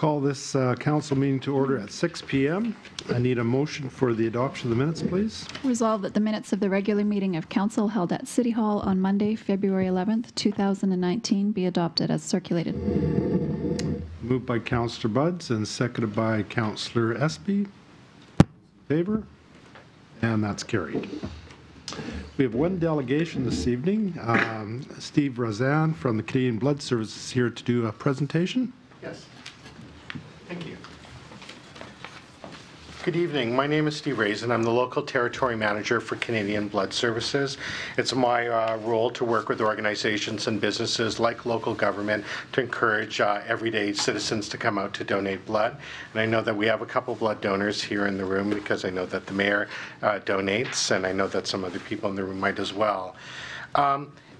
Call this council meeting to order at 6 p.m. I need a motion for the adoption of the minutes, please. Resolved that the minutes of the regular meeting of council held at City Hall on Monday, February 11th, 2019 be adopted as circulated. Moved by Councillor Budds and seconded by Councillor Espy. Favor? And that's carried. We have one delegation this evening. Steve Razan from the Canadian Blood Services is here to do a presentation. Yes. Thank you. Good evening. My name is Steve Razan. I'm the local territory manager for Canadian Blood Services. It's my role to work with organizations and businesses like local government to encourage everyday citizens to come out to donate blood. And I know that we have a couple blood donors here in the room because I know that the mayor donates, and I know that some other people in the room might as well.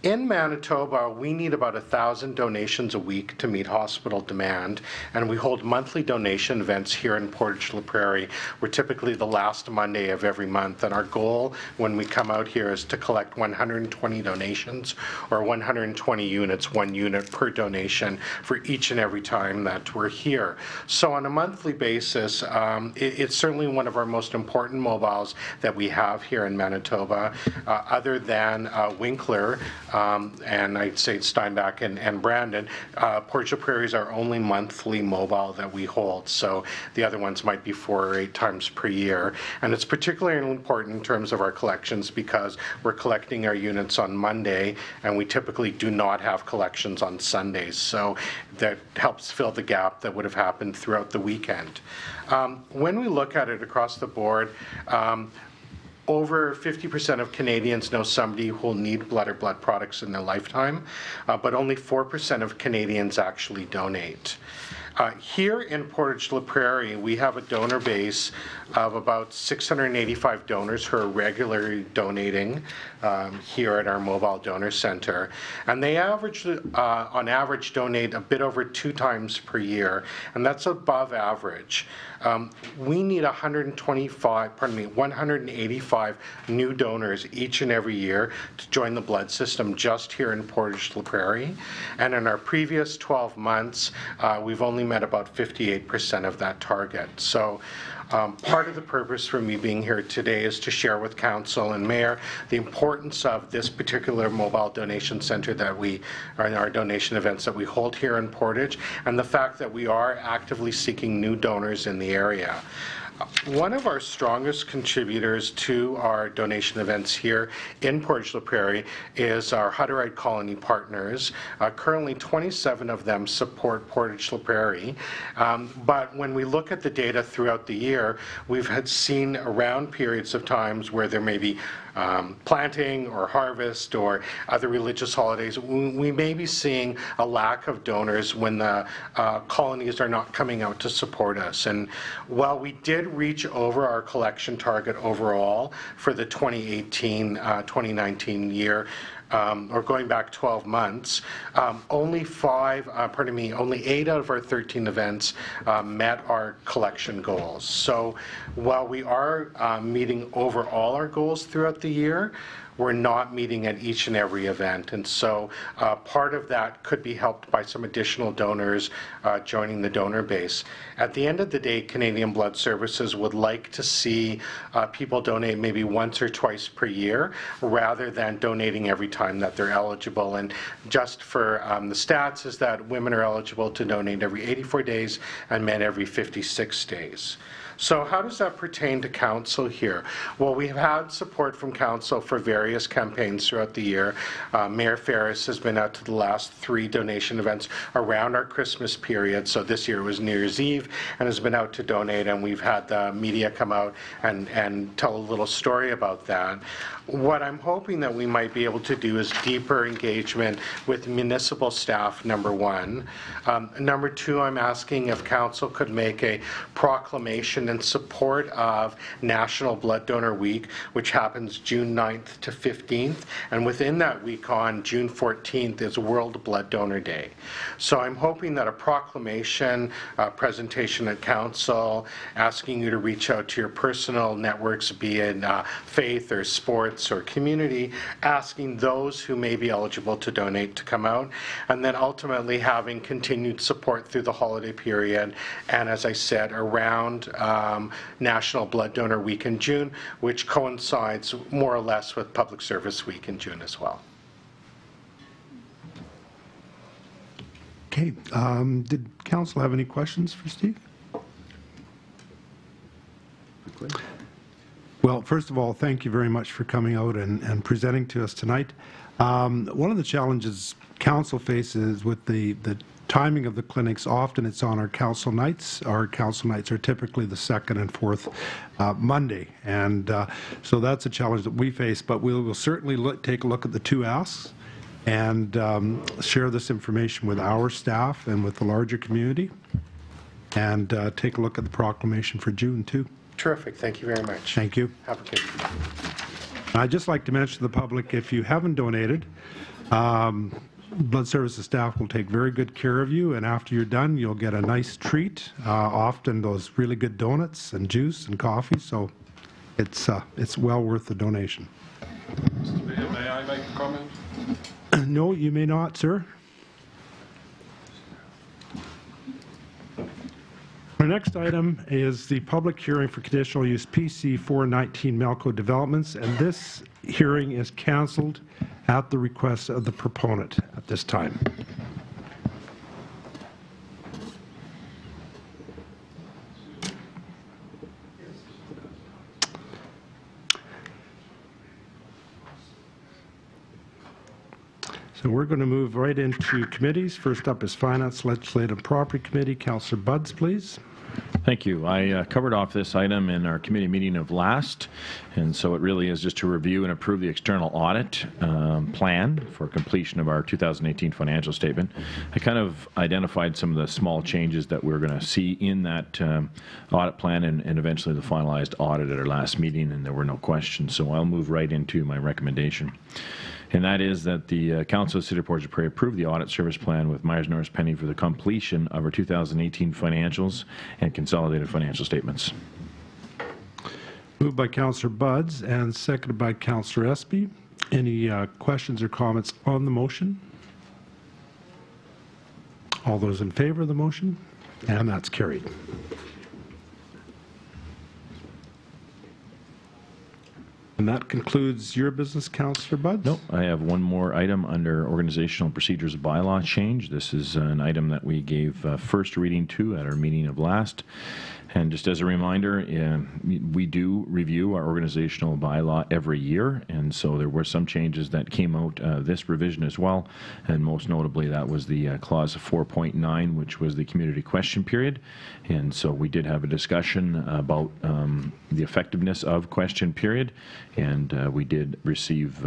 In Manitoba, we need about 1,000 donations a week to meet hospital demand, and we hold monthly donation events here in Portage la Prairie. We're typically the last Monday of every month, and our goal when we come out here is to collect 120 donations, or 120 units, 1 unit per donation for each and every time that we're here. So on a monthly basis, it's certainly one of our most important mobiles that we have here in Manitoba, other than Winkler, and I'd say Steinbach and Brandon. Portage la Prairie is our only monthly mobile that we hold, so the other ones might be 4 or 8 times per year. And it's particularly important in terms of our collections because we're collecting our units on Monday, and we typically do not have collections on Sundays, so that helps fill the gap that would have happened throughout the weekend. When we look at it across the board, over 50% of Canadians know somebody who will need blood or blood products in their lifetime, but only 4% of Canadians actually donate. Here in Portage la Prairie, we have a donor base of about 685 donors who are regularly donating here at our mobile donor center, and they on average donate a bit over 2 times per year, and that's above average. We need 185 new donors each and every year to join the blood system just here in Portage la Prairie, and in our previous 12 months, we've only met about 58% of that target. So part of the purpose for me being here today is to share with Council and Mayor the importance of this particular mobile donation center that we are in our donation events that we hold here in Portage, and the fact that we are actively seeking new donors in the area. One of our strongest contributors to our donation events here in Portage la Prairie is our Hutterite Colony partners. Currently 27 of them support Portage la Prairie, but when we look at the data throughout the year, we've seen around periods of times where there may be planting or harvest or other religious holidays, we may be seeing a lack of donors when the colonies are not coming out to support us. And while we did reach over our collection target overall for the 2018-2019 year, or going back 12 months, only 8 out of our 13 events met our collection goals. So while we are meeting over all our goals throughout the year, we're not meeting at each and every event, and so part of that could be helped by some additional donors joining the donor base. At the end of the day, Canadian Blood Services would like to see people donate maybe once or twice per year rather than donating every time that they're eligible. And just for the stats is that women are eligible to donate every 84 days and men every 56 days. So how does that pertain to Council here? Well, we have had support from Council for various campaigns throughout the year. Mayor Ferris has been out to the last 3 donation events around our Christmas period. So this year was New Year's Eve and has been out to donate, and we've had the media come out and tell a little story about that. What I'm hoping that we might be able to do is deeper engagement with municipal staff, number 1. Number 2, I'm asking if Council could make a proclamation in support of National Blood Donor Week, which happens June 9th to 15th, and within that week on June 14th is World Blood Donor Day. So I'm hoping that a proclamation presentation at Council asking you to reach out to your personal networks, be it faith or sports or community, asking those those who may be eligible to donate to come out, and then ultimately having continued support through the holiday period, and as I said, around National Blood Donor Week in June, which coincides more or less with Public Service Week in June as well. Okay. Did council have any questions for Steve? Well, first of all, thank you very much for coming out and presenting to us tonight. One of the challenges council faces with the timing of the clinics, often it's on our council nights. Our council nights are typically the second and fourth Monday, and so that's a challenge that we face, but we will certainly take a look at the two asks and share this information with our staff and with the larger community, and take a look at the proclamation for June too. Terrific. Thank you very much. Thank you. Have a good evening. I'd just like to mention to the public, if you haven't donated, Blood Services staff will take very good care of you, and after you're done, you'll get a nice treat, often those really good donuts and juice and coffee, so it's well worth the donation. May I make a comment? No, you may not, sir. Our next item is the public hearing for conditional use PC 419 Melco Developments, and this hearing is cancelled at the request of the proponent at this time. So we're going to move right into committees. First up is Finance, Legislative, and Property Committee. Councillor Budds, please. Thank you. I covered off this item in our committee meeting of last, and so it really is just to review and approve the external audit plan for completion of our 2018 financial statement. I kind of identified some of the small changes that we're going to see in that audit plan and eventually the finalized audit at our last meeting, and there were no questions, so I'll move right into my recommendation. And that is that the Council of the City of Portage la Prairie approve the audit service plan with Myers Norris Penny for the completion of our 2018 financials and consolidated financial statements. Moved by Councillor Budds and seconded by Councillor Espy. Any questions or comments on the motion? All those in favor of the motion? And that's carried. And that concludes your business, Councillor Budds? No, I have one more item under Organizational Procedures Bylaw change. This is an item that we gave first reading to at our meeting of last. And just as a reminder, we do review our organizational bylaw every year, and so there were some changes that came out this revision as well, and most notably that was the clause 4.9, which was the community question period. And so we did have a discussion about the effectiveness of question period, and we did receive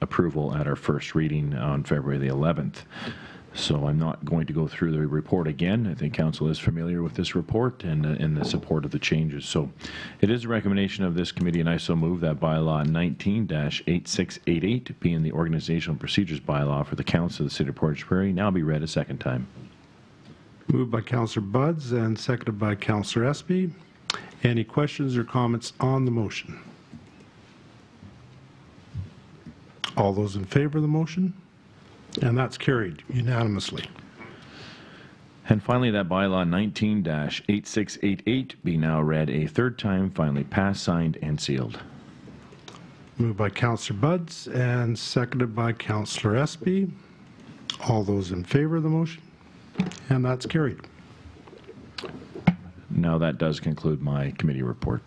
approval at our first reading on February the 11th. So I'm not going to go through the report again. I think Council is familiar with this report and the support of the changes. So it is a recommendation of this committee, and I so move that bylaw 19-8688, being the Organizational Procedures Bylaw for the Council of the City of Portage la Prairie, now be read a second time. Moved by Councillor Budds and seconded by Councillor Espy. Any questions or comments on the motion? All those in favor of the motion? And that's carried unanimously. And finally, that bylaw 19-8688 be now read a third time, finally passed, signed, and sealed. Moved by Councillor Budds and seconded by Councillor Espy. All those in favor of the motion? And that's carried. Now that does conclude my committee report.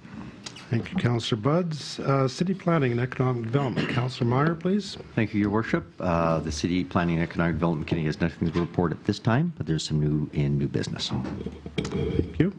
Thank you, Councillor Budds. City Planning and Economic Development. Councillor Meyer, please. Thank you, Your Worship. The City Planning and Economic Development Committee has nothing to report at this time, but there's some new business. Thank you.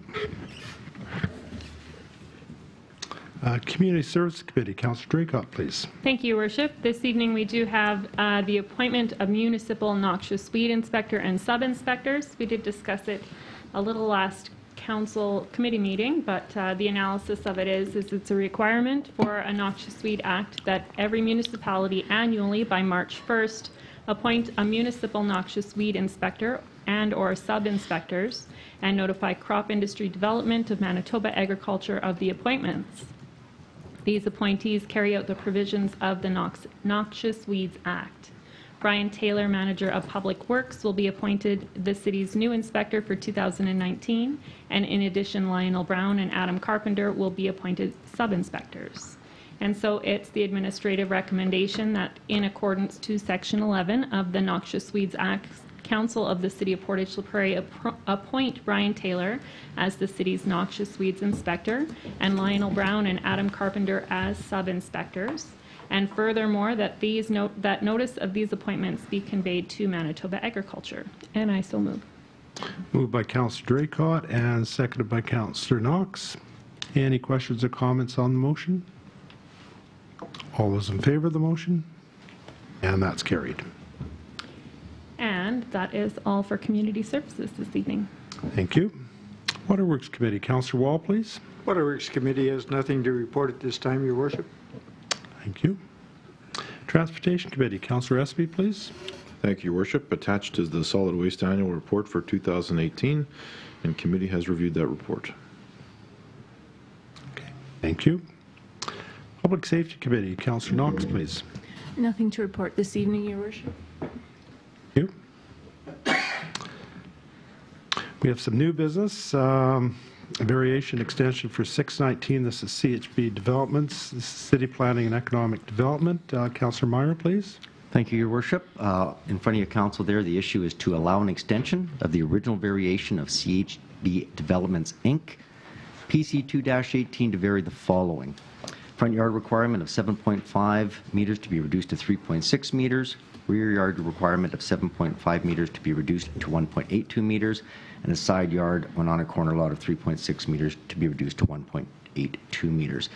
Community Service Committee. Councillor Draycott, please. Thank you, Your Worship. This evening we do have the appointment of municipal noxious weed inspector and sub-inspectors. We did discuss it a little last council committee meeting, but the analysis of it is it's a requirement for a Noxious Weed Act that every municipality annually by March 1st appoint a municipal noxious weed inspector and or sub-inspectors and notify Crop Industry Development of Manitoba Agriculture of the appointments. These appointees carry out the provisions of the Noxious Weeds Act. Brian Taylor, Manager of Public Works, will be appointed the city's new inspector for 2019, and in addition, Lionel Brown and Adam Carpenter will be appointed sub-inspectors. And so it's the administrative recommendation that in accordance to Section 11 of the Noxious Weeds Act, Council of the City of Portage la Prairie appoint Brian Taylor as the city's Noxious Weeds Inspector and Lionel Brown and Adam Carpenter as sub-inspectors. And furthermore, that that notice of these appointments be conveyed to Manitoba Agriculture. And I so move. Moved by Councillor Draycott and seconded by Councillor Knox. Any questions or comments on the motion? All those in favor of the motion? And that's carried. And that is all for community services this evening. Thank you. Waterworks Committee, Councillor Wall, please. Waterworks Committee has nothing to report at this time, Your Worship. Thank you. Transportation Committee, Councillor Espy, please. Thank you, Your Worship. Attached is the Solid Waste Annual Report for 2018, and committee has reviewed that report. Okay. Thank you. Public Safety Committee, Councillor Knox, please. Nothing to report this evening, Your Worship. Thank you. We have some new business. A variation extension for 619. This is CHB Developments. This is City Planning and Economic Development. Councillor Meyer, please. Thank you, Your Worship. In front of your council there, the issue is to allow an extension of the original variation of CHB Developments, Inc., PC 2-18 to vary the following. Front yard requirement of 7.5 meters to be reduced to 3.6 meters. Rear yard requirement of 7.5 meters to be reduced to 1.82 meters. And a side yard when on a corner lot of 3.6 meters to be reduced to 1.82 meters.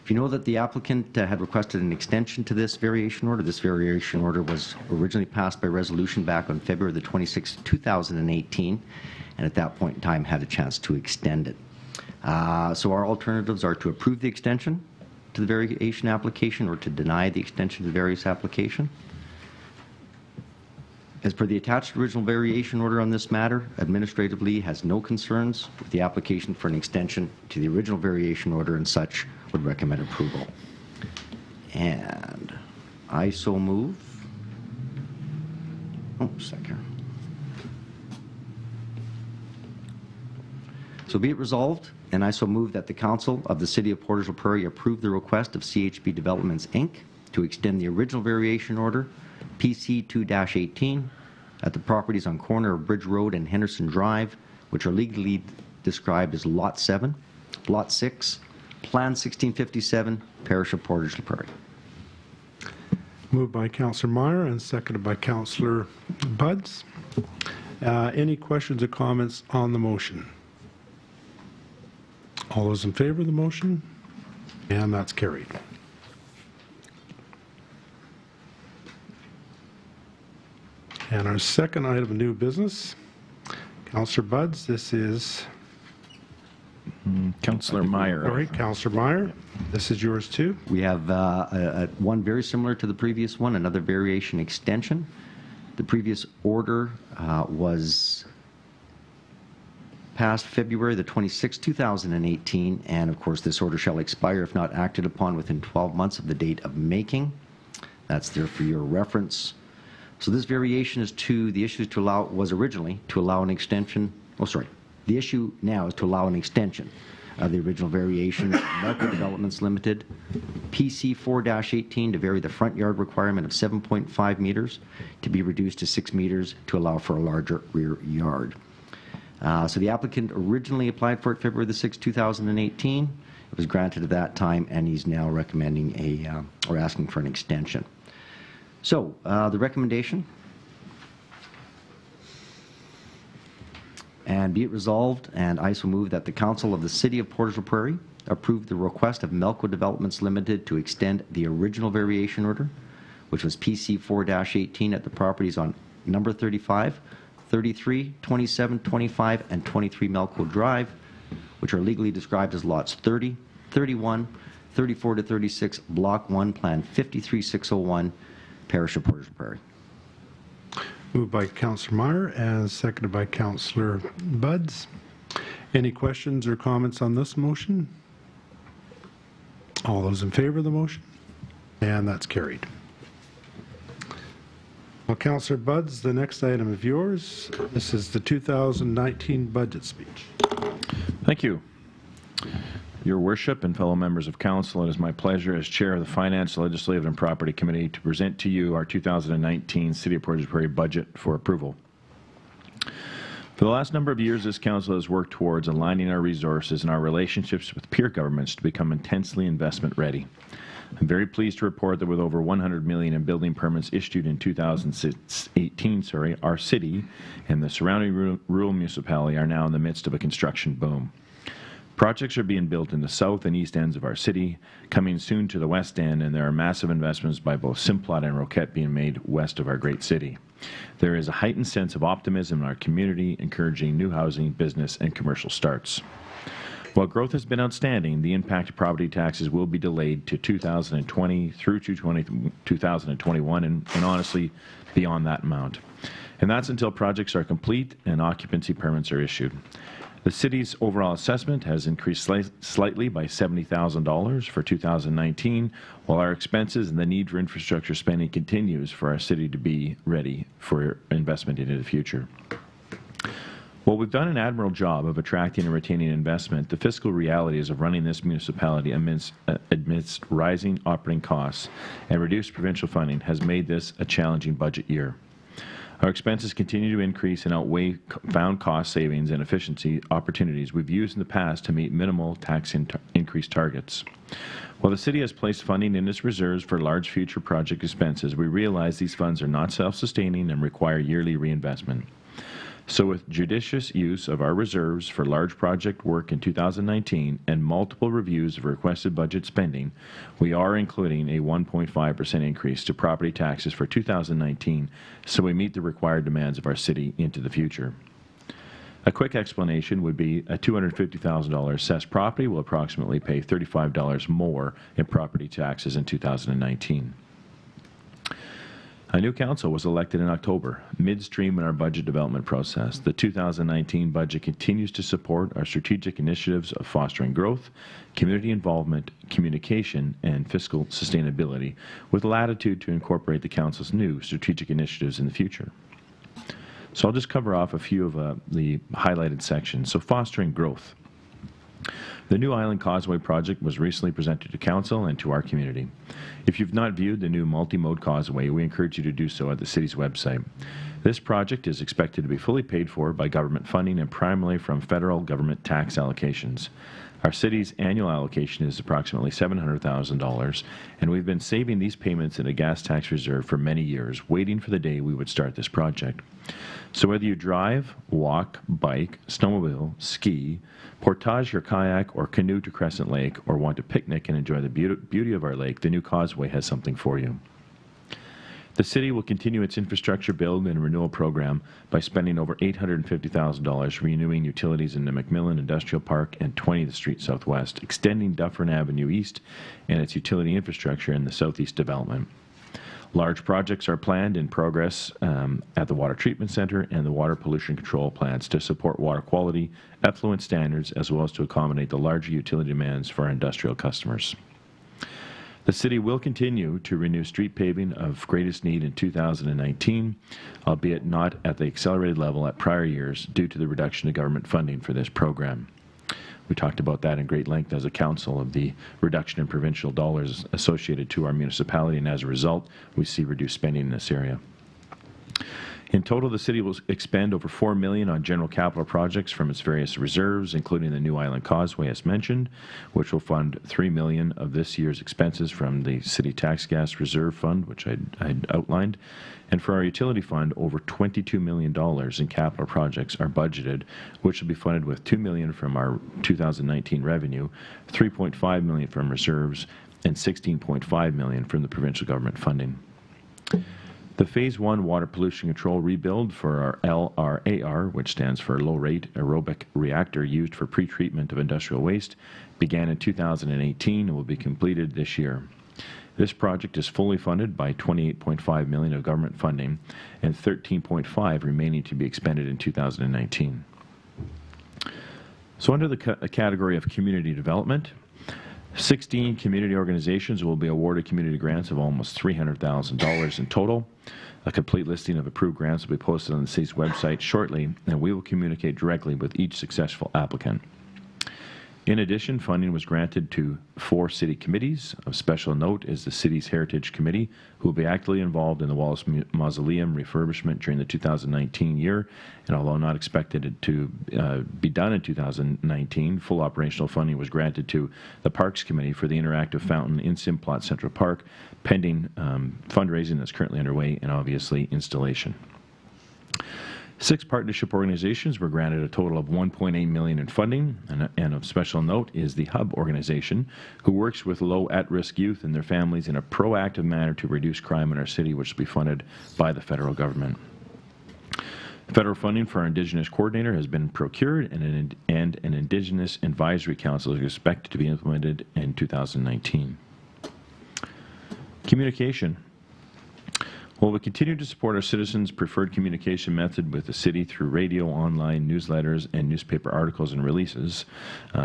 If you know that the applicant had requested an extension to this variation order was originally passed by resolution back on February the 26th, 2018, and at that point in time had a chance to extend it. So our alternatives are to approve the extension to the variation application or to deny the extension to the various application. As per the attached original variation order on this matter, administratively has no concerns with the application for an extension to the original variation order and such would recommend approval. And I so move. Oh, second. So be it resolved, and I so move that the Council of the City of Portage la Prairie approve the request of CHB Developments, Inc. to extend the original variation order, PC 2-18, at the properties on corner of Bridge Road and Henderson Drive, which are legally described as Lot 7, Lot 6, Plan 1657, Parish of Portage la Prairie. Moved by Councillor Meyer and seconded by Councillor Buds. Any questions or comments on the motion? All those in favor of the motion? And that's carried. And our second item of new business, Councillor Buds, this is... Councillor Meyer. All right, Councillor Meyer, this is yours too. We have one very similar to the previous one, another variation extension. The previous order was passed February the 26th, 2018, and of course this order shall expire if not acted upon within 12 months of the date of making. That's there for your reference. So this variation is to, the issue is to allow, was originally to allow an extension, oh sorry, the issue now is to allow an extension of the original variation, Market Developments Limited, PC 4-18 to vary the front yard requirement of 7.5 meters to be reduced to 6 meters to allow for a larger rear yard. So the applicant originally applied for it February the 6th, 2018. It was granted at that time, and he's now recommending a, or asking for an extension. So the recommendation, and be it resolved, and I so move that the Council of the City of Portage la Prairie approve the request of Melco Developments Limited to extend the original variation order, which was PC 4-18 at the properties on number 35, 33, 27, 25, and 23 Melco Drive, which are legally described as lots 30, 31, 34 to 36, Block 1, Plan 53601, Parish of Portage la Prairie. Moved by Councillor Meyer and seconded by Councillor Buds. Any questions or comments on this motion? All those in favor of the motion? And that's carried. Well, Councillor Buds, the next item of yours, this is the 2019 budget speech. Thank you. Your Worship and fellow members of Council, it is my pleasure as Chair of the Finance, Legislative and Property Committee to present to you our 2019 City of Portage la Prairie budget for approval. For the last number of years, this Council has worked towards aligning our resources and our relationships with peer governments to become intensely investment ready. I'm very pleased to report that with over $100 million in building permits issued in 2018, our city and the surrounding rural municipality are now in the midst of a construction boom. Projects are being built in the south and east ends of our city, coming soon to the west end, and there are massive investments by both Simplot and Roquette being made west of our great city. There is a heightened sense of optimism in our community, encouraging new housing, business, and commercial starts. While growth has been outstanding, the impact of property taxes will be delayed to 2020 through 2021 and honestly beyond that amount. And that's until projects are complete and occupancy permits are issued. The city's overall assessment has increased slightly by $70,000 for 2019, while our expenses and the need for infrastructure spending continues for our city to be ready for investment into the future. While we've done an admirable job of attracting and retaining investment, the fiscal realities of running this municipality amidst rising operating costs and reduced provincial funding has made this a challenging budget year. Our expenses continue to increase and outweigh found cost savings and efficiency opportunities we've used in the past to meet minimal tax increase targets. While the city has placed funding in its reserves for large future project expenses, we realize these funds are not self-sustaining and require yearly reinvestment. So with judicious use of our reserves for large project work in 2019 and multiple reviews of requested budget spending, we are including a 1.5% increase to property taxes for 2019 so we meet the required demands of our city into the future. A quick explanation would be a $250,000 assessed property will approximately pay $35 more in property taxes in 2019. A new council was elected in October, midstream in our budget development process. The 2019 budget continues to support our strategic initiatives of fostering growth, community involvement, communication, and fiscal sustainability, with latitude to incorporate the council's new strategic initiatives in the future. So I'll just cover off a few of the highlighted sections. So fostering growth. The new Island Causeway project was recently presented to Council and to our community. If you've not viewed the new multi-mode causeway, we encourage you to do so at the city's website. This project is expected to be fully paid for by government funding and primarily from federal government tax allocations. Our city's annual allocation is approximately $700,000, and we've been saving these payments in a gas tax reserve for many years, waiting for the day we would start this project. So whether you drive, walk, bike, snowmobile, ski, portage your kayak or canoe to Crescent Lake, or want to picnic and enjoy the beauty of our lake, the new causeway has something for you. The city will continue its infrastructure build and renewal program by spending over $850,000 renewing utilities in the McMillan Industrial Park and 20th Street Southwest, extending Dufferin Avenue East and its utility infrastructure in the Southeast development. Large projects are planned in progress at the Water Treatment Center and the water pollution control plants to support water quality, effluent standards, as well as to accommodate the larger utility demands for our industrial customers. The city will continue to renew street paving of greatest need in 2019, albeit not at the accelerated level at prior years due to the reduction of government funding for this program. We talked about that in great length as a council of the reduction in provincial dollars associated to our municipality, and as a result, we see reduced spending in this area. In total, the city will expend over $4 million on general capital projects from its various reserves, including the new Island Causeway, as mentioned, which will fund $3 million of this year's expenses from the City Tax Gas Reserve Fund, which I'd outlined. And for our utility fund, over $22 million in capital projects are budgeted, which will be funded with $2 million from our 2019 revenue, $3.5 million from reserves, and $16.5 million from the provincial government funding. The Phase 1 water pollution control rebuild for our LRAR, which stands for Low Rate Aerobic Reactor used for pretreatment of industrial waste, began in 2018 and will be completed this year. This project is fully funded by $28.5 million of government funding and $13.5 remaining to be expended in 2019. So under the category of community development, 16 community organizations will be awarded community grants of almost $300,000 in total. A complete listing of approved grants will be posted on the city's website shortly, and we will communicate directly with each successful applicant. In addition, funding was granted to 4 city committees. Of special note is the city's Heritage Committee, who will be actively involved in the Wallace Mausoleum refurbishment during the 2019 year. And although not expected to be done in 2019, full operational funding was granted to the Parks Committee for the interactive fountain in Simplot Central Park, pending fundraising that's currently underway and obviously installation. 6 partnership organizations were granted a total of $1.8 million in funding, and of special note is the Hub organization, who works with low at-risk youth and their families in a proactive manner to reduce crime in our city, which will be funded by the federal government. Federal funding for our Indigenous Coordinator has been procured, and an Indigenous Advisory Council is expected to be implemented in 2019. Communication. Well, we continue to support our citizens' preferred communication method with the city through radio, online, newsletters, and newspaper articles and releases.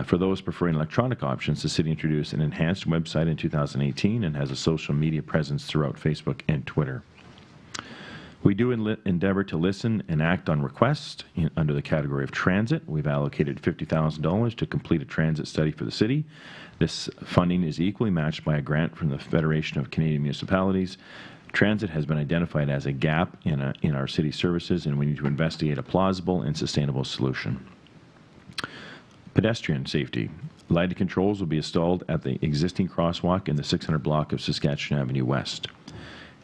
For those preferring electronic options, the city introduced an enhanced website in 2018 and has a social media presence throughout Facebook and Twitter. We do endeavor to listen and act on requests under the category of transit. We've allocated $50,000 to complete a transit study for the city. This funding is equally matched by a grant from the Federation of Canadian Municipalities. Transit has been identified as a gap in our city services, and we need to investigate a plausible and sustainable solution. Pedestrian safety. Lighted controls will be installed at the existing crosswalk in the 600 block of Saskatchewan Avenue West.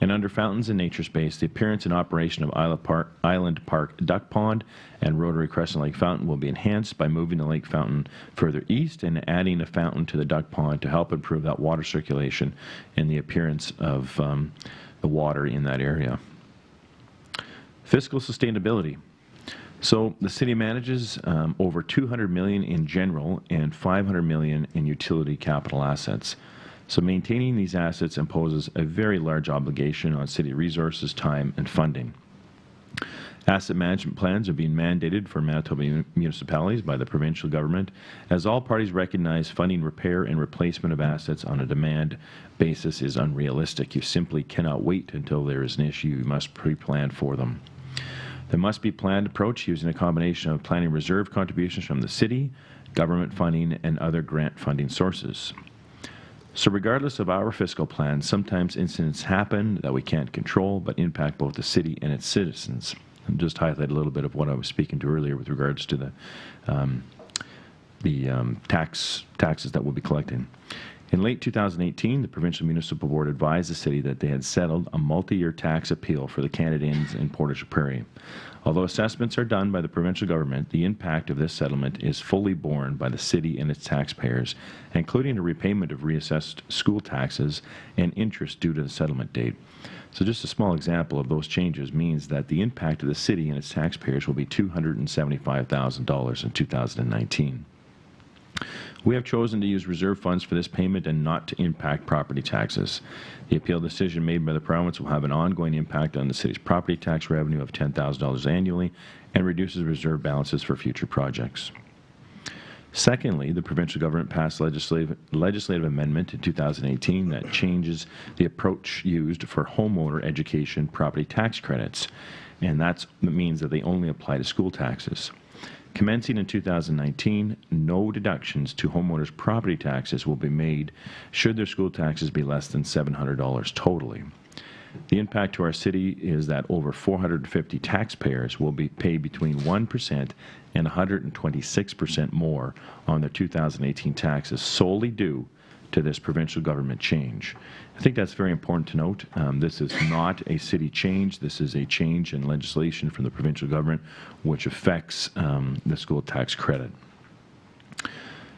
And under fountains and nature space, the appearance and operation of Island Park Duck Pond and Rotary Crescent Lake Fountain will be enhanced by moving the lake fountain further east and adding a fountain to the duck pond to help improve that water circulation and the appearance of the water in that area. Fiscal sustainability. So the city manages over $200 million in general and $500 million in utility capital assets. So maintaining these assets imposes a very large obligation on city resources, time, and funding. Asset management plans are being mandated for Manitoba municipalities by the provincial government, as all parties recognize funding repair and replacement of assets on a demand basis is unrealistic. You simply cannot wait until there is an issue. You must pre-plan for them. There must be a planned approach using a combination of planning reserve contributions from the city, government funding, and other grant funding sources. So regardless of our fiscal plan, sometimes incidents happen that we can't control but impact both the city and its citizens. And just highlight a little bit of what I was speaking to earlier with regards to the taxes that we'll be collecting. In late 2018, the Provincial Municipal Board advised the city that they had settled a multi-year tax appeal for the Canadians in Portage la Prairie. Although assessments are done by the provincial government, the impact of this settlement is fully borne by the city and its taxpayers, including a repayment of reassessed school taxes and interest due to the settlement date. So just a small example of those changes means that the impact of the city and its taxpayers will be $275,000 in 2019. We have chosen to use reserve funds for this payment and not to impact property taxes. The appeal decision made by the province will have an ongoing impact on the city's property tax revenue of $10,000 annually and reduces reserve balances for future projects. Secondly, the provincial government passed legislative amendment in 2018 that changes the approach used for homeowner education property tax credits, and that means that they only apply to school taxes. Commencing in 2019, no deductions to homeowners' property taxes will be made should their school taxes be less than $700 totally. The impact to our city is that over 450 taxpayers will be paid between 1% and 126% more on their 2018 taxes solely due to this provincial government change. I think that's very important to note. This is not a city change. This is a change in legislation from the provincial government which affects the school tax credit.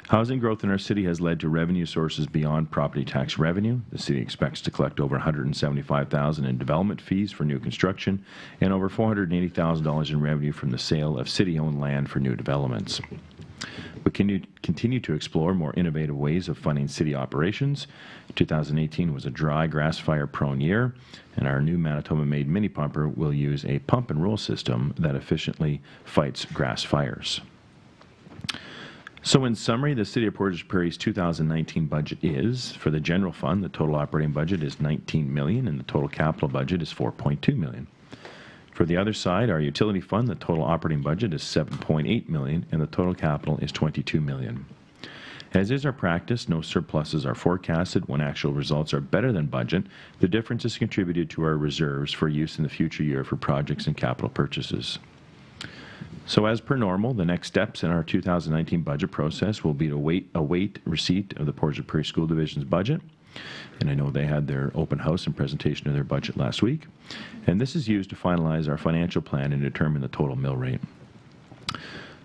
Housing growth in our city has led to revenue sources beyond property tax revenue. The city expects to collect over $175,000 in development fees for new construction and over $480,000 in revenue from the sale of city-owned land for new developments. We continue to explore more innovative ways of funding city operations. 2018 was a dry, grass fire-prone year, and our new Manitoba-made mini pumper will use a pump-and-roll system that efficiently fights grass fires. So in summary, the City of Portage la Prairie's 2019 budget is, for the general fund, the total operating budget is $19 million and the total capital budget is $4.2 million. For the other side, our utility fund, the total operating budget is $7.8 million and the total capital is $22 million. As is our practice, no surpluses are forecasted. When actual results are better than budget, the difference is contributed to our reserves for use in the future year for projects and capital purchases. So as per normal, the next steps in our 2019 budget process will be to await receipt of the Portage la Prairie School Division's budget. And I know they had their open house and presentation of their budget last week. And this is used to finalize our financial plan and determine the total mill rate.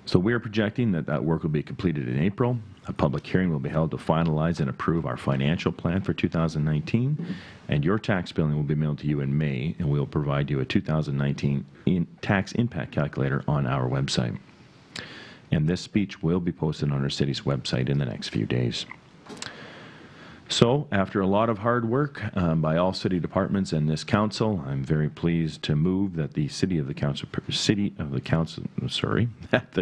So we are projecting that work will be completed in April. A public hearing will be held to finalize and approve our financial plan for 2019, and your tax billing will be mailed to you in May, and we will provide you a 2019 tax impact calculator on our website. And this speech will be posted on our city's website in the next few days. So, after a lot of hard work by all city departments and this council, I'm very pleased to move that the the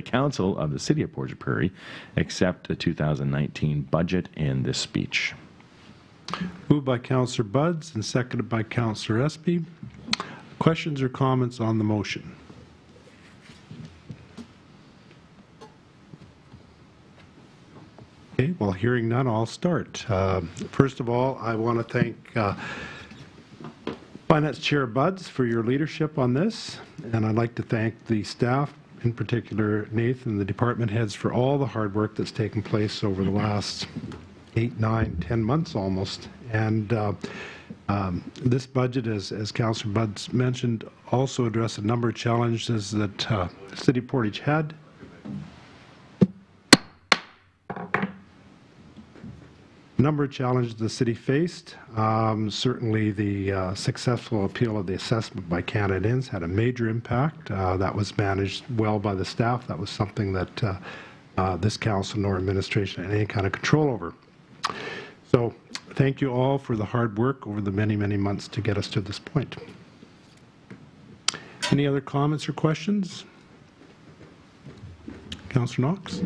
Council of the City of Portage la Prairie accept the 2019 budget and this speech. Moved by Councillor Buds and seconded by Councillor Espy. Questions or comments on the motion? Okay, well, hearing none, I'll start. First of all, I want to thank Finance Chair Buds for your leadership on this, and I'd like to thank the staff, in particular Nathan, the department heads, for all the hard work that's taken place over the last 8, 9, 10 months almost. And this budget, as Councillor Buds mentioned, also addressed a number of challenges that City of Portage had. Number of challenges the city faced. Certainly the successful appeal of the assessment by Canadians had a major impact. That was managed well by the staff. That was something that this council nor administration had any kind of control over. So thank you all for the hard work over the many, many months to get us to this point. Any other comments or questions? Councillor Knox?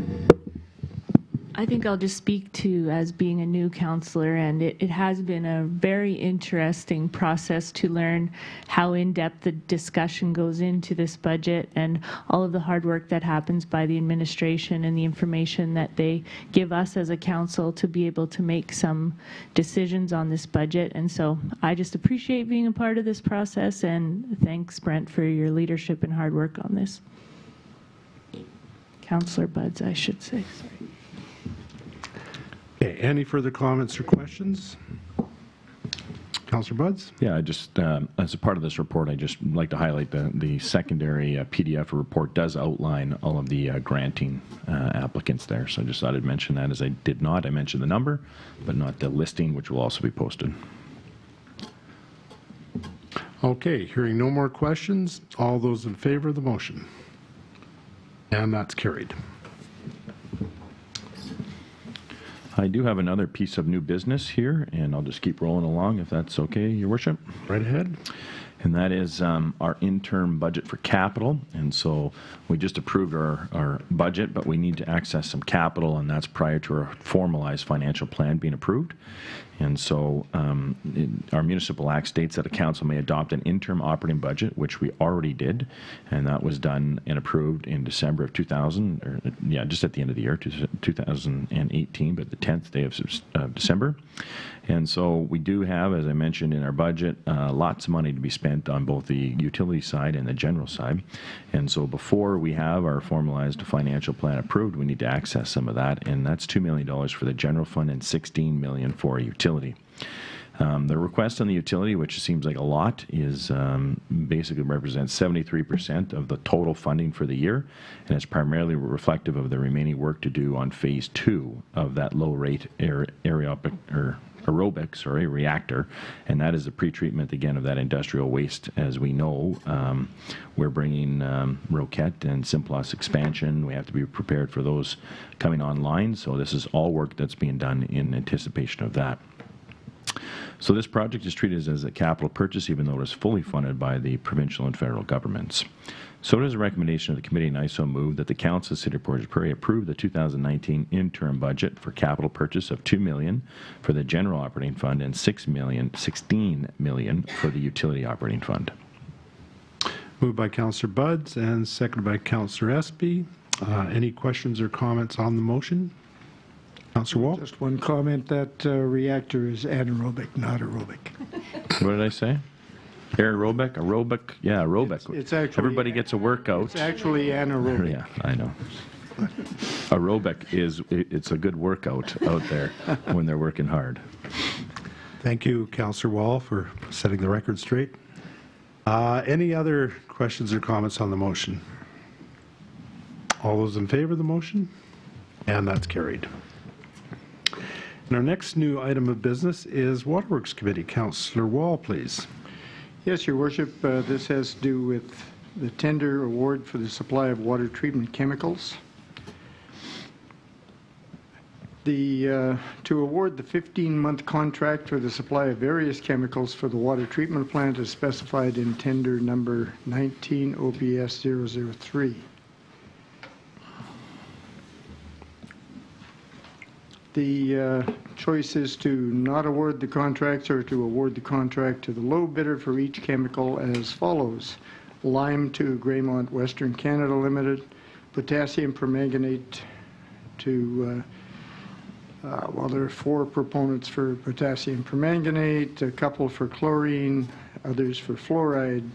I think I'll just speak to as being a new councillor, and it has been a very interesting process to learn how in-depth the discussion goes into this budget and all of the hard work that happens by the administration and the information that they give us as a council to be able to make some decisions on this budget. And so I just appreciate being a part of this process, and thanks, Brent, for your leadership and hard work on this. Councillor Buds, I should say. Sorry. Okay, any further comments or questions? Councillor Buds? Yeah, I just, as a part of this report, I just like to highlight the secondary PDF report does outline all of the granting applicants there. So I just thought I'd mention that, as I did not. I mentioned the number, but not the listing, which will also be posted. Okay, hearing no more questions, all those in favor of the motion? And that's carried. I do have another piece of new business here, and I'll just keep rolling along if that's okay, Your Worship. Right ahead. And that is our interim budget for capital. And so we just approved our budget, but we need to access some capital, and that's prior to our formalized financial plan being approved. And so our municipal act states that a council may adopt an interim operating budget, which we already did, and that was done and approved in December of 2000, or just at the end of the year, 2018, but the 10th day of December. And so we do have, as I mentioned in our budget, lots of money to be spent on both the utility side and the general side. And so before we have our formalized financial plan approved, we need to access some of that, and that's $2 million for the general fund and $16 million for utility. The request on the utility, which seems like a lot, is basically represents 73% of the total funding for the year, and it's primarily reflective of the remaining work to do on phase 2 of that low-rate aerobic reactor, and that is the pretreatment again of that industrial waste. As we know, we're bringing Roquette and Simplus expansion. We have to be prepared for those coming online, so this is all work that's being done in anticipation of that. So this project is treated as a capital purchase, even though it is fully funded by the provincial and federal governments. So it is a recommendation of the committee, and I so move that the Council of the City of Portage la Prairie approve the 2019 interim budget for capital purchase of $2 million for the general operating fund and $16 million for the utility operating fund. Moved by Councillor Buds and seconded by Councillor Espy. Any questions or comments on the motion? Councillor Wall? Just one comment, that reactor is anaerobic, not aerobic. What did I say? Aerobic? Aerobic? Yeah, aerobic. It's actually... Everybody gets a workout. It's actually anaerobic. Yeah, I know. Aerobic it's a good workout out there when they're working hard. Thank you, Councillor Wall, for setting the record straight. Any other questions or comments on the motion? All those in favor of the motion? And that's carried. And our next new item of business is Waterworks Committee. Councillor Wall, please. Yes, Your Worship, this has to do with the tender award for the supply of water treatment chemicals. To award the 15-month contract for the supply of various chemicals for the water treatment plant is specified in tender number 19 OPS 003. The choice is to not award the contracts or to award the contract to the low bidder for each chemical as follows. Lime to Greymont Western Canada Limited, potassium permanganate to, well, there are 4 proponents for potassium permanganate, a couple for chlorine, others for fluoride,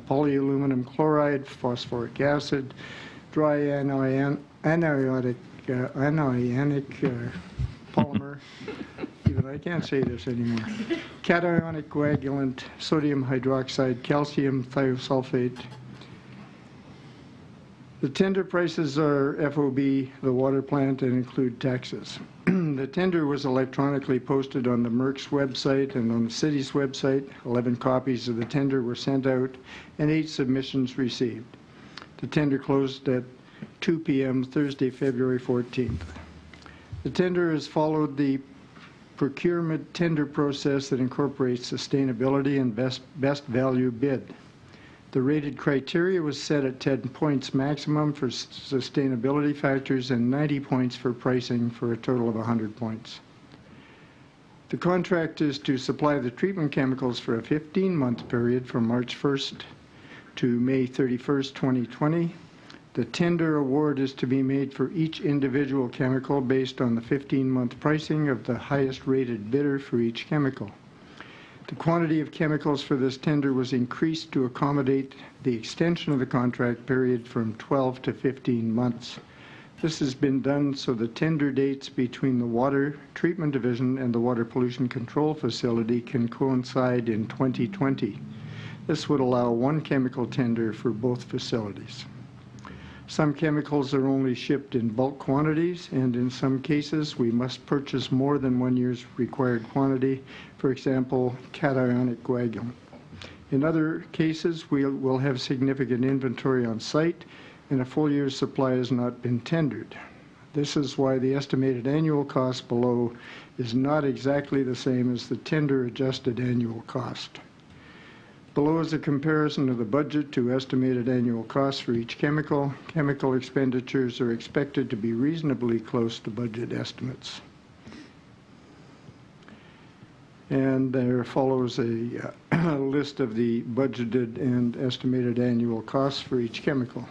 polyaluminum chloride, phosphoric acid, dry anionic polymer, even I can't say this anymore, cationic coagulant, sodium hydroxide, calcium thiosulfate. The tender prices are FOB, the water plant, and include taxes. The tender was electronically posted on the MERC's website and on the city's website. 11 copies of the tender were sent out and 8 submissions received. The tender closed at 2 p.m. Thursday, February 14th. The tender has followed the procurement tender process that incorporates sustainability and best value bid. The rated criteria was set at 10 points maximum for sustainability factors and 90 points for pricing for a total of 100 points. The contract is to supply the treatment chemicals for a 15-month period from March 1st to May 31st, 2020. The tender award is to be made for each individual chemical based on the 15-month pricing of the highest rated bidder for each chemical. The quantity of chemicals for this tender was increased to accommodate the extension of the contract period from 12 to 15 months. This has been done so the tender dates between the Water Treatment Division and the Water Pollution Control Facility can coincide in 2020. This would allow one chemical tender for both facilities. Some chemicals are only shipped in bulk quantities, and in some cases we must purchase more than 1 year's required quantity, for example, cationic coagulant. In other cases, we will have significant inventory on site, and a full year's supply has not been tendered. This is why the estimated annual cost below is not exactly the same as the tender-adjusted annual cost. Below is a comparison of the budget to estimated annual costs for each chemical. Chemical expenditures are expected to be reasonably close to budget estimates. And there follows a list of the budgeted and estimated annual costs for each chemical.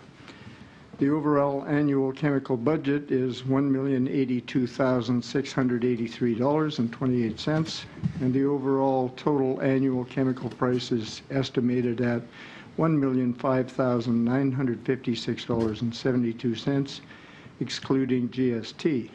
The overall annual chemical budget is $1,082,683.28, and the overall total annual chemical price is estimated at $1,005,956.72, excluding GST.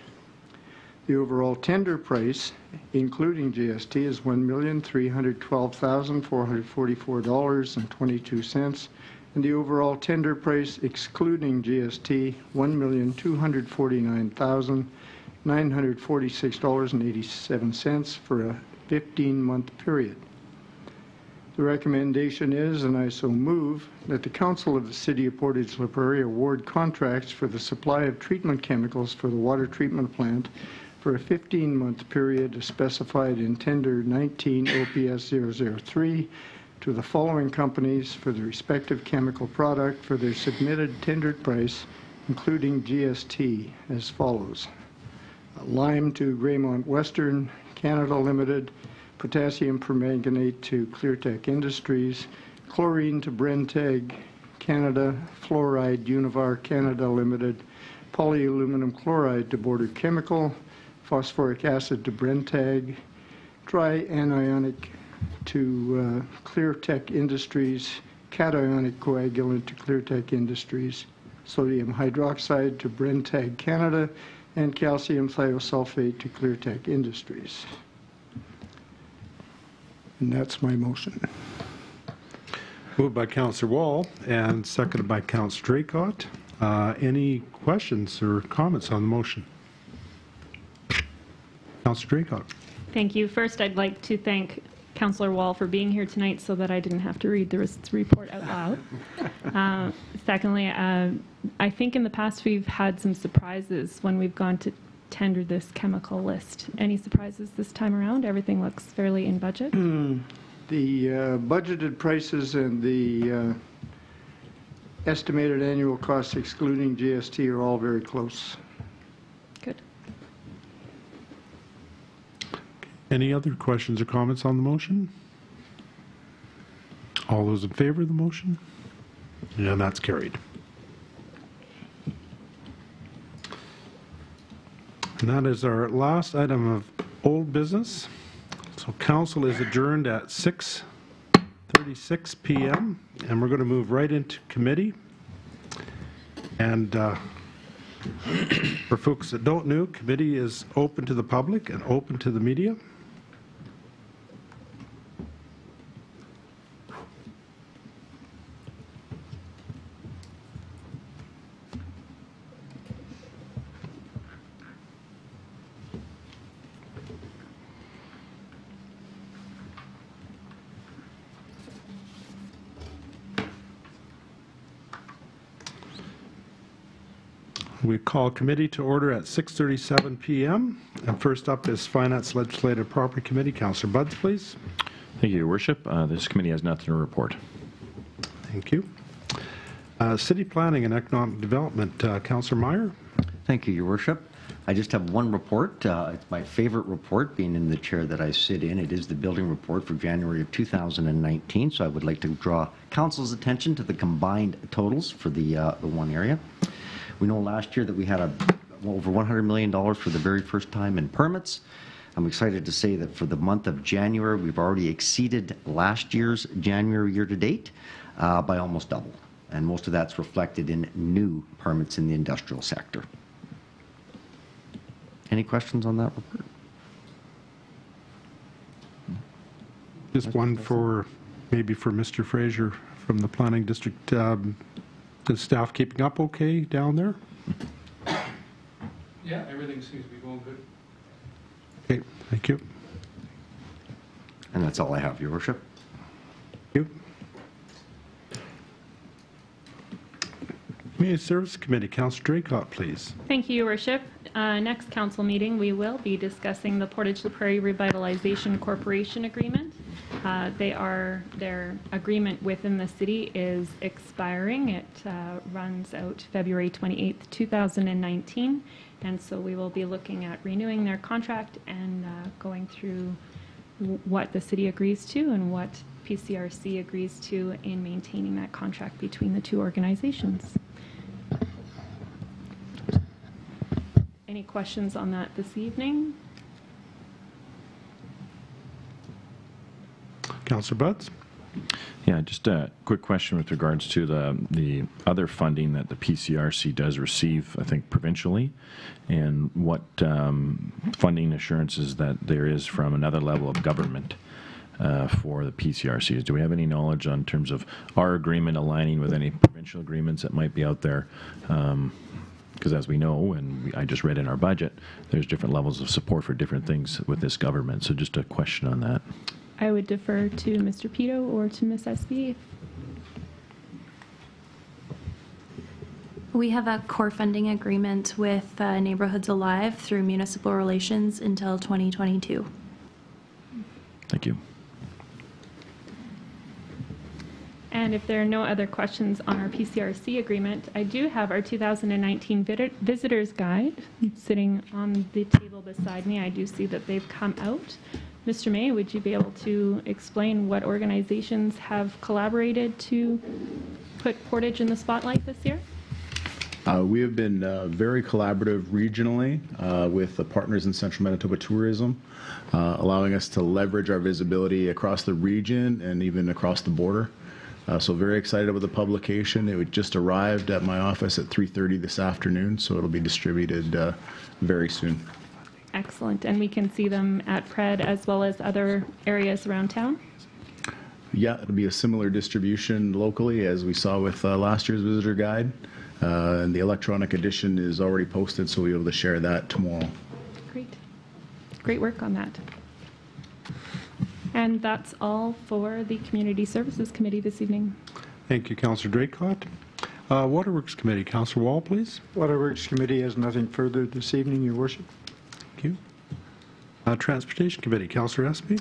The overall tender price, including GST, is $1,312,444.22, and the overall tender price, excluding GST, $1,249,946.87 for a 15-month period. The recommendation is, and I so move, that the Council of the City of Portage la Prairie award contracts for the supply of treatment chemicals for the water treatment plant for a 15-month period as specified in Tender 19 OPS 003 to the following companies for the respective chemical product for their submitted tendered price, including GST, as follows. Lime to Greymont Western Canada Limited, potassium permanganate to Cleartech Industries, chlorine to Brentag Canada, fluoride Univar Canada Limited, polyaluminum chloride to Border Chemical, phosphoric acid to Brentag, trianionic to Cleartech Industries, cationic coagulant to Cleartech Industries, sodium hydroxide to Brentag Canada, and calcium thiosulfate to Cleartech Industries. And that's my motion. Moved by Councillor Wall and seconded by Councillor Draycott. Any questions or comments on the motion? Councillor Draycott. Thank you. First, I'd like to thank Councillor Wall for being here tonight so that I didn't have to read the report out loud. Secondly, I think in the past we've had some surprises when we've gone to tender this chemical list. Any surprises this time around? Everything looks fairly in budget? The budgeted prices and the estimated annual costs excluding GST are all very close. Good. Any other questions or comments on the motion? All those in favor of the motion? And that's carried. And that is our last item of old business. So council is adjourned at 6:36 p.m. and we're going to move right into committee. And for folks that don't know, committee is open to the public and open to the media. We call committee to order at 6:37 p.m. And first up is Finance Legislative Property Committee. Councillor Budds, please. Thank you, Your Worship. This committee has nothing to report. Thank you. City Planning and Economic Development, Councillor Meyer. Thank you, Your Worship. I just have one report. It's my favorite report, being in the chair that I sit in. It is the building report for January of 2019, so I would like to draw council's attention to the combined totals for the one area. We know last year that we had over $100 million for the very first time in permits. I'm excited to say that for the month of January, we've already exceeded last year's January year-to-date by almost double. And most of that's reflected in new permits in the industrial sector. Any questions on that report? Just one for, maybe for Mr. Fraser from the Planning District. Is staff keeping up okay down there? Yeah, everything seems to be going good. Okay, thank you. And that's all I have, Your Worship. Thank you. Community Service Committee, Councillor Draycott, please. Thank you, Your Worship. Next council meeting, we will be discussing the Portage la Prairie Revitalization Corporation Agreement. Their agreement within the city is expiring. It runs out February 28th, 2019. And so we will be looking at renewing their contract and going through what the city agrees to and what PCRC agrees to in maintaining that contract between the two organizations. Any questions on that this evening? Councillor Budds. Yeah, just a quick question with regards to the other funding that the PCRC does receive, I think, provincially, and what funding assurances that there is from another level of government for the PCRCs. Do we have any knowledge on terms of our agreement aligning with any provincial agreements that might be out there? Because as we know, and I just read in our budget, there's different levels of support for different things with this government. So just a question on that. I would defer to Mr. Pito or to Ms. SB. We have a core funding agreement with Neighborhoods Alive through Municipal Relations until 2022. Thank you. And if there are no other questions on our PCRC agreement, I do have our 2019 Visitors Guide sitting on the table beside me. I do see that they've come out. Mr. May, would you be able to explain what organizations have collaborated to put Portage in the spotlight this year? We have been very collaborative regionally with the partners in Central Manitoba Tourism, allowing us to leverage our visibility across the region and even across the border. So very excited about the publication. It just arrived at my office at 3:30 this afternoon, so it'll be distributed very soon. Excellent. And we can see them at Pred as well as other areas around town? Yeah, it'll be a similar distribution locally as we saw with last year's visitor guide. And the electronic edition is already posted, so we'll be able to share that tomorrow. Great. Great work on that. And that's all for the Community Services Committee this evening. Thank you, Councillor Draycott. Waterworks Committee, Councillor Wall, please. Waterworks Committee has nothing further this evening, Your Worship. Thank you. Transportation Committee, Councillor Espy.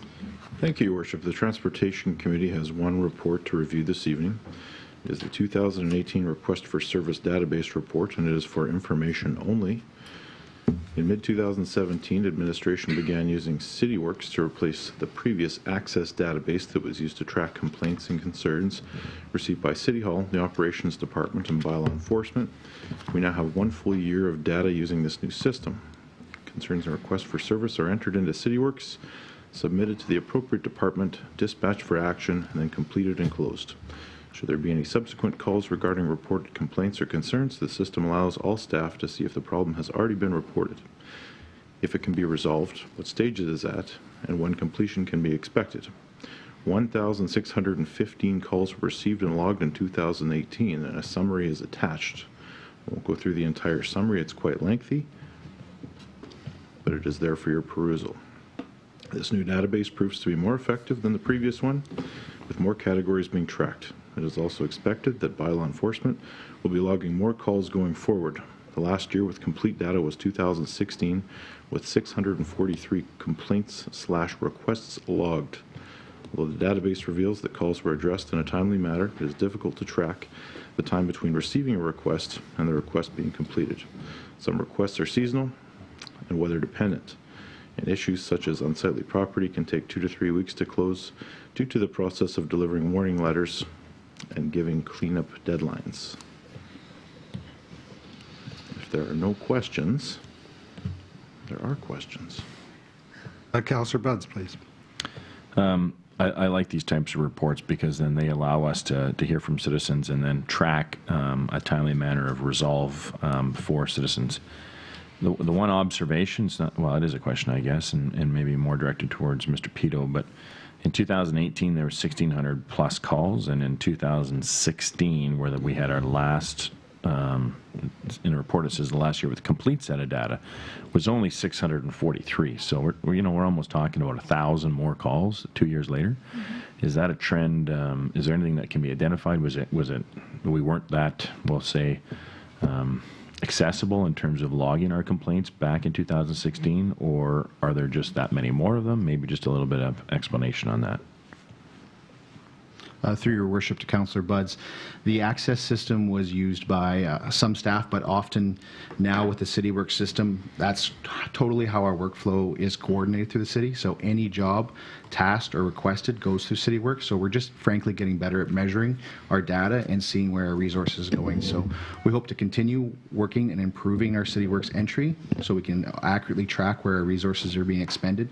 Thank you, Your Worship. The Transportation Committee has one report to review this evening. It is the 2018 Request for Service Database Report, and it is for information only. In mid-2017, administration began using CityWorks to replace the previous Access database that was used to track complaints and concerns received by City Hall, the Operations Department, and Bylaw Enforcement. We now have 1 full year of data using this new system. Concerns and requests for service are entered into CityWorks, submitted to the appropriate department, dispatched for action, and then completed and closed. Should there be any subsequent calls regarding reported complaints or concerns, the system allows all staff to see if the problem has already been reported, if it can be resolved, what stage it is at, and when completion can be expected. 1,615 calls were received and logged in 2018, and a summary is attached. I won't go through the entire summary, it's quite lengthy, but it is there for your perusal. This new database proves to be more effective than the previous one, with more categories being tracked. It is also expected that Bylaw Enforcement will be logging more calls going forward. The last year with complete data was 2016, with 643 complaints/requests logged. Although the database reveals that calls were addressed in a timely manner, it is difficult to track the time between receiving a request and the request being completed. Some requests are seasonal and weather dependent, and issues such as unsightly property can take 2 to 3 weeks to close due to the process of delivering warning letters and giving cleanup deadlines. If there are no questions, there are questions. Councillor Buds, please. I like these types of reports because then they allow us to hear from citizens and then track a timely manner of resolve for citizens. The one observation, well, it is a question, I guess, and maybe more directed towards Mr. Pito, but in 2018, there were 1,600 plus calls, and in 2016, where we had our last, in the report it says the last year with a complete set of data, was only 643. So we're almost talking about 1,000 more calls 2 years later. Mm-hmm. Is that a trend? Is there anything that can be identified? Was it we weren't that, we'll say, accessible in terms of logging our complaints back in 2016, or are there just that many more of them? Maybe just a little bit of explanation on that. Through your worship to Councillor Buds, the access system was used by some staff, but often now with the CityWorks system, that's totally how our workflow is coordinated through the city. So any job tasked or requested goes through CityWorks. So we're just frankly getting better at measuring our data and seeing where our resources are going. So we hope to continue working and improving our CityWorks entry so we can accurately track where our resources are being expended.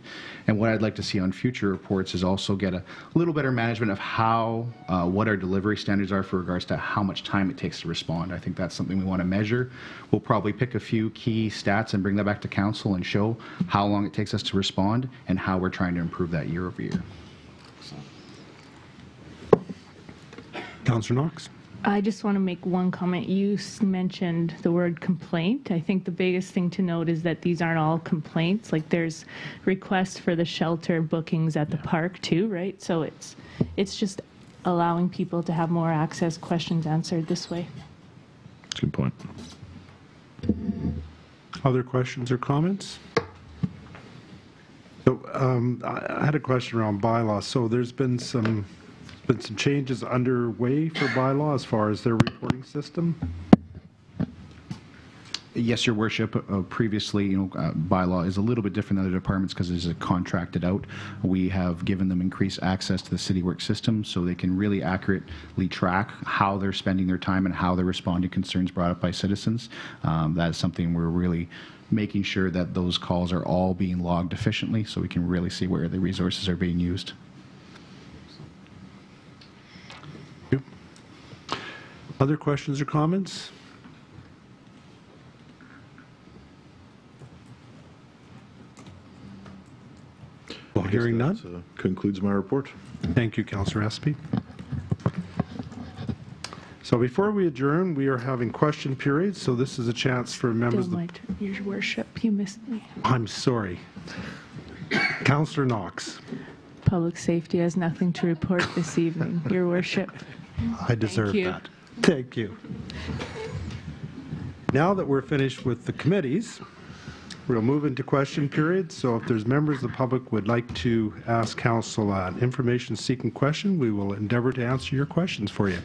And what I'd like to see on future reports is also get a little better management of how what our delivery standards are for regards to how much time it takes to respond. I think that's something we want to measure. We'll probably pick a few key stats and bring that back to council and show how long it takes us to respond and how we're trying to improve that year over year. Councillor Knox. I just want to make one comment. You mentioned the word complaint. I think the biggest thing to note is that these aren't all complaints. Like there's requests for the shelter bookings at the park too, right? So it's just allowing people to have more access, questions answered this way. Good point. Other questions or comments? So I had a question around bylaws. So there's been some changes underway for bylaw as far as their reporting system. Yes, Your Worship. Previously, bylaw is a little bit different than other departments because it's contracted out. We have given them increased access to the city work system so they can really accurately track how they're spending their time and how they're responding to concerns brought up by citizens. That is something we're really making sure that those calls are all being logged efficiently so we can really see where the resources are being used. Thank you. Other questions or comments? Well, hearing none. That concludes my report. Thank you, Councillor Espy. So before we adjourn, we are having question periods, so this is a chance for members of the... Your Worship, you missed me. I'm sorry. Councillor Knox. Public safety has nothing to report this evening, Your Worship. I deserve that. Thank you. Now that we're finished with the committees, we'll move into question period. So if there's members of the public would like to ask council an information-seeking question, we will endeavor to answer your questions for you.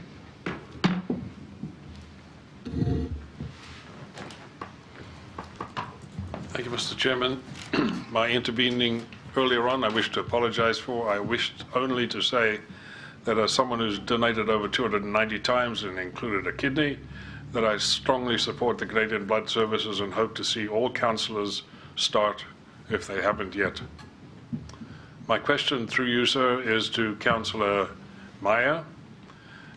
Thank you, Mr. Chairman. My intervening earlier on, I wish to apologize for. I wished only to say that as someone who's donated over 290 times and included a kidney, that I strongly support the Canadian Blood Services and hope to see all councillors start if they haven't yet. My question through you, sir, is to Councillor Meyer.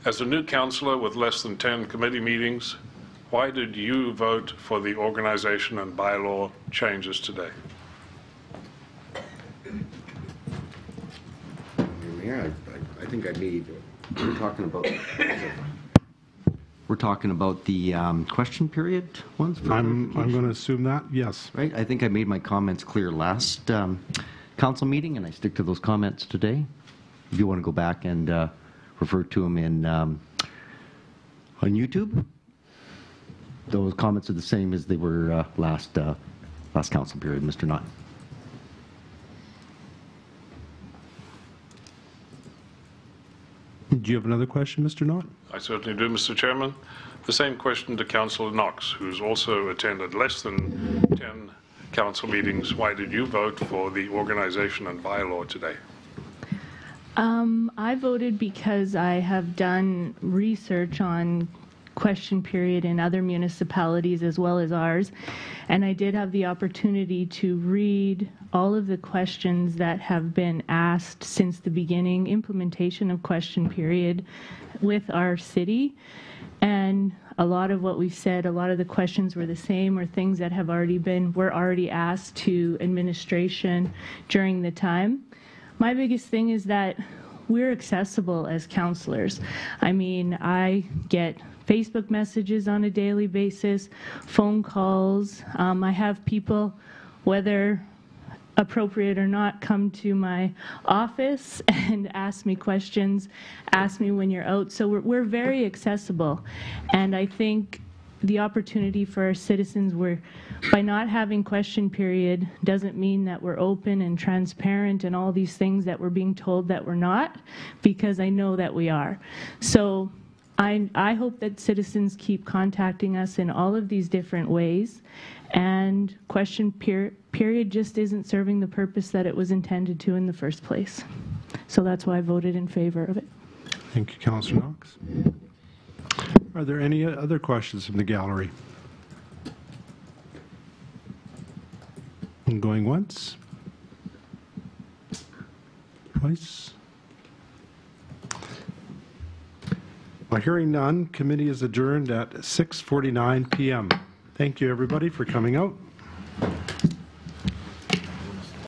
As a new councillor with less than 10 committee meetings, why did you vote for the organization and bylaw changes today? Mayor, I think I made, we're talking about the question period ones? I'm going to assume that, yes. Right, I think I made my comments clear last council meeting, and I stick to those comments today. If you want to go back and refer to them in on YouTube, those comments are the same as they were last council period, Mr. Knott. Do you have another question, Mr. Knott? I certainly do, Mr. Chairman. The same question to Councillor Knox, who's also attended less than 10 council meetings. Why did you vote for the organization and bylaw today? I voted because I have done research on question period in other municipalities as well as ours, and I did have the opportunity to read all of the questions that have been asked since the beginning implementation of question period with our city, and a lot of what we've said, a lot of the questions were the same or things that have were already asked to administration during the time. My biggest thing is that we're accessible as councillors. I mean, I get Facebook messages on a daily basis, phone calls. I have people, whether appropriate or not, come to my office and ask me questions, ask me when you're out. So we're very accessible. And I think the opportunity for our citizens, by not having question period doesn't mean that we're open and transparent and all these things that we're being told that we're not, because I know that we are. So I hope that citizens keep contacting us in all of these different ways, and question period just isn't serving the purpose that it was intended to in the first place. So that's why I voted in favor of it. Thank you, Councillor Knox. Are there any other questions from the gallery? Going once? Twice? Well, hearing none, committee is adjourned at 6:49 p.m. Thank you, everybody, for coming out.